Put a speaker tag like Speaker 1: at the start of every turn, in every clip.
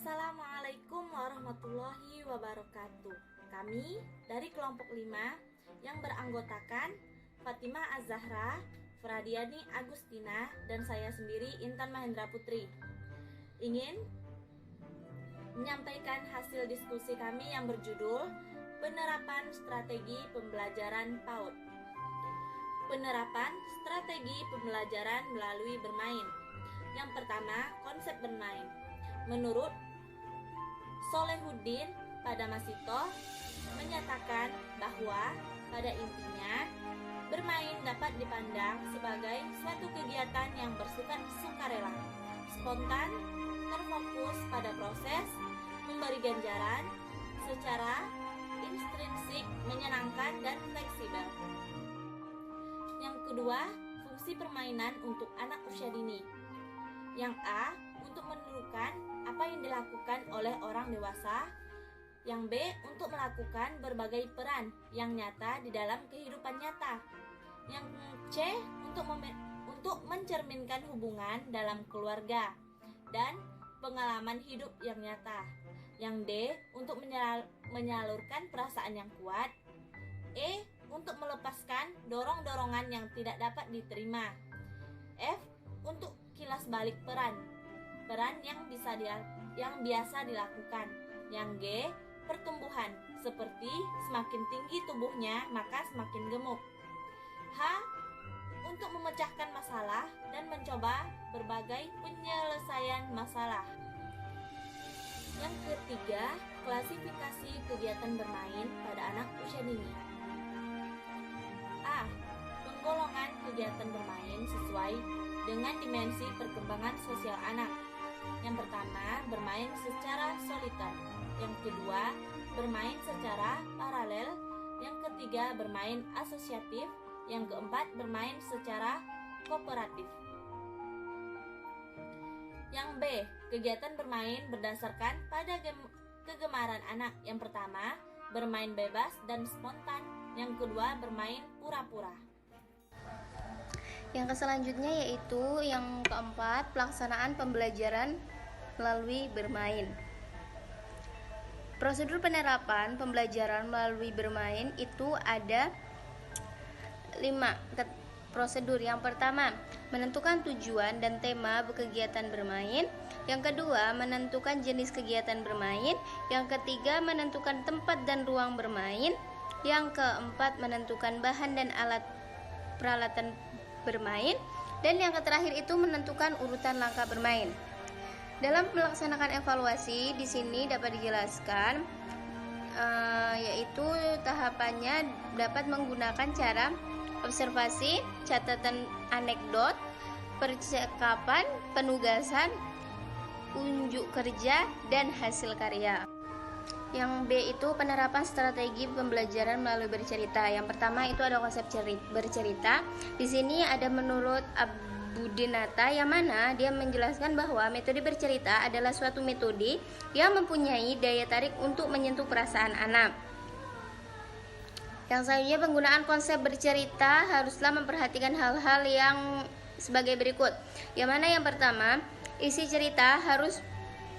Speaker 1: Assalamualaikum warahmatullahi wabarakatuh. Kami dari kelompok 5 yang beranggotakan Fatimah Az-Zahra, Fradiani Agustina, dan saya sendiri Intan Mahendra Putri ingin menyampaikan hasil diskusi kami yang berjudul Penerapan Strategi Pembelajaran PAUD. Penerapan strategi pembelajaran melalui bermain. Yang pertama, konsep bermain. Menurut Solehuddin Padamasito menyatakan bahwa pada intinya bermain dapat dipandang sebagai suatu kegiatan yang bersifat sukarela, spontan, terfokus pada proses, memberi ganjaran secara intrinsik, menyenangkan dan fleksibel. Yang kedua, fungsi permainan untuk anak usia dini. Yang A, untuk menentukan apa yang dilakukan oleh orang dewasa. Yang B, untuk melakukan berbagai peran yang nyata di dalam kehidupan nyata. Yang C, untuk mencerminkan hubungan dalam keluarga dan pengalaman hidup yang nyata. Yang D, untuk menyalurkan perasaan yang kuat. E, untuk melepaskan dorong-dorongan yang tidak dapat diterima. F, untuk kilas balik peran yang biasa dilakukan. Yang G, pertumbuhan, seperti semakin tinggi tubuhnya maka semakin gemuk. H, untuk memecahkan masalah dan mencoba berbagai penyelesaian masalah. Yang ketiga, klasifikasi kegiatan bermain pada anak usia dini. A, penggolongan kegiatan bermain sesuai dengan dimensi perkembangan sosial anak. Yang pertama, bermain secara soliter. Yang kedua, bermain secara paralel. Yang ketiga, bermain asosiatif. Yang keempat, bermain secara kooperatif. Yang B, kegiatan bermain berdasarkan pada kegemaran anak. Yang pertama, bermain bebas dan spontan. Yang kedua, bermain pura-pura.
Speaker 2: Yang selanjutnya yaitu yang keempat, pelaksanaan pembelajaran melalui bermain. Prosedur penerapan pembelajaran melalui bermain itu ada 5 prosedur. Yang pertama, menentukan tujuan dan tema kegiatan bermain. Yang kedua, menentukan jenis kegiatan bermain. Yang ketiga, menentukan tempat dan ruang bermain. Yang keempat, menentukan bahan dan alat peralatan bermain. Dan yang terakhir itu menentukan urutan langkah bermain. Dalam melaksanakan evaluasi di sini dapat dijelaskan yaitu tahapannya dapat menggunakan cara observasi, catatan anekdot, percakapan, penugasan, unjuk kerja, dan hasil karya. Yang B itu penerapan strategi pembelajaran melalui bercerita. Yang pertama itu ada konsep bercerita. Di sini ada menurut Abudinata yang mana dia menjelaskan bahwa metode bercerita adalah suatu metode yang mempunyai daya tarik untuk menyentuh perasaan anak. Yang selanjutnya, penggunaan konsep bercerita haruslah memperhatikan hal-hal yang sebagai berikut. Yang mana yang pertama, isi cerita harus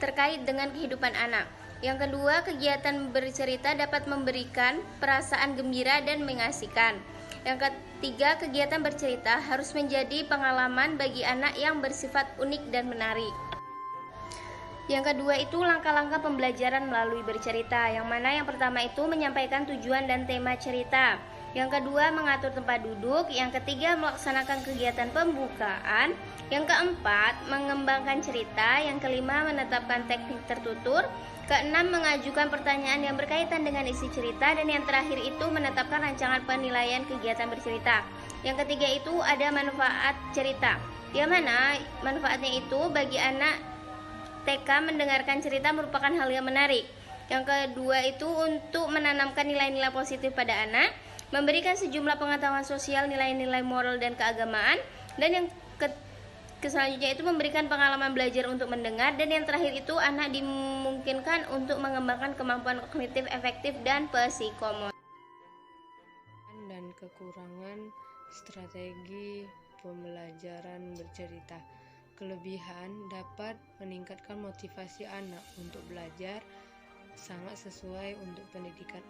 Speaker 2: terkait dengan kehidupan anak. Yang kedua, kegiatan bercerita dapat memberikan perasaan gembira dan mengasihkan. Yang ketiga, kegiatan bercerita harus menjadi pengalaman bagi anak yang bersifat unik dan menarik. Yang kedua itu langkah-langkah pembelajaran melalui bercerita. Yang mana yang pertama itu menyampaikan tujuan dan tema cerita. Yang kedua, mengatur tempat duduk. Yang ketiga, melaksanakan kegiatan pembukaan. Yang keempat, mengembangkan cerita. Yang kelima, menetapkan teknik tertutur. Keenam, mengajukan pertanyaan yang berkaitan dengan isi cerita. Dan yang terakhir itu menetapkan rancangan penilaian kegiatan bercerita. Yang ketiga itu ada manfaat cerita, yang mana manfaatnya itu bagi anak TK mendengarkan cerita merupakan hal yang menarik. Yang kedua itu untuk menanamkan nilai-nilai positif pada anak, memberikan sejumlah pengetahuan sosial, nilai-nilai moral dan keagamaan. Dan yang selanjutnya itu memberikan pengalaman belajar untuk mendengar. Dan yang terakhir itu anak dimungkinkan untuk mengembangkan kemampuan kognitif efektif dan psikomotor.
Speaker 3: Dan kekurangan strategi pembelajaran bercerita. berkelebihan dapat meningkatkan motivasi anak untuk belajar, sangat sesuai untuk pendidikan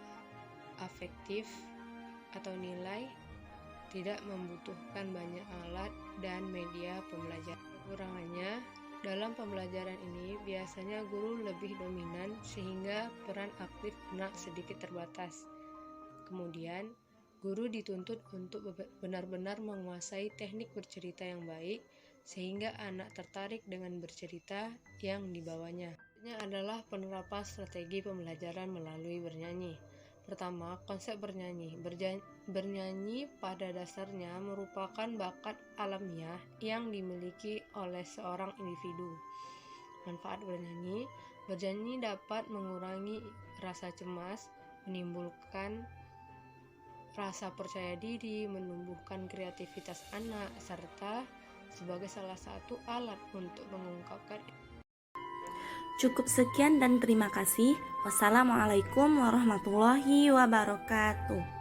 Speaker 3: afektif atau nilai, tidak membutuhkan banyak alat dan media pembelajaran. Kekurangannya, dalam pembelajaran ini biasanya guru lebih dominan sehingga peran aktif anak sedikit terbatas. Kemudian, guru dituntut untuk benar-benar menguasai teknik bercerita yang baik sehingga anak tertarik dengan bercerita yang dibawanya. Ini adalah penerapan strategi pembelajaran melalui bernyanyi. Pertama, konsep bernyanyi. Bernyanyi pada dasarnya merupakan bakat alamiah yang dimiliki oleh seorang individu. Manfaat bernyanyi. Bernyanyi dapat mengurangi rasa cemas, menimbulkan rasa percaya diri, menumbuhkan kreativitas anak, serta sebagai salah satu alat untuk mengungkapkan.
Speaker 4: Cukup sekian dan terima kasih. Wassalamualaikum warahmatullahi wabarakatuh.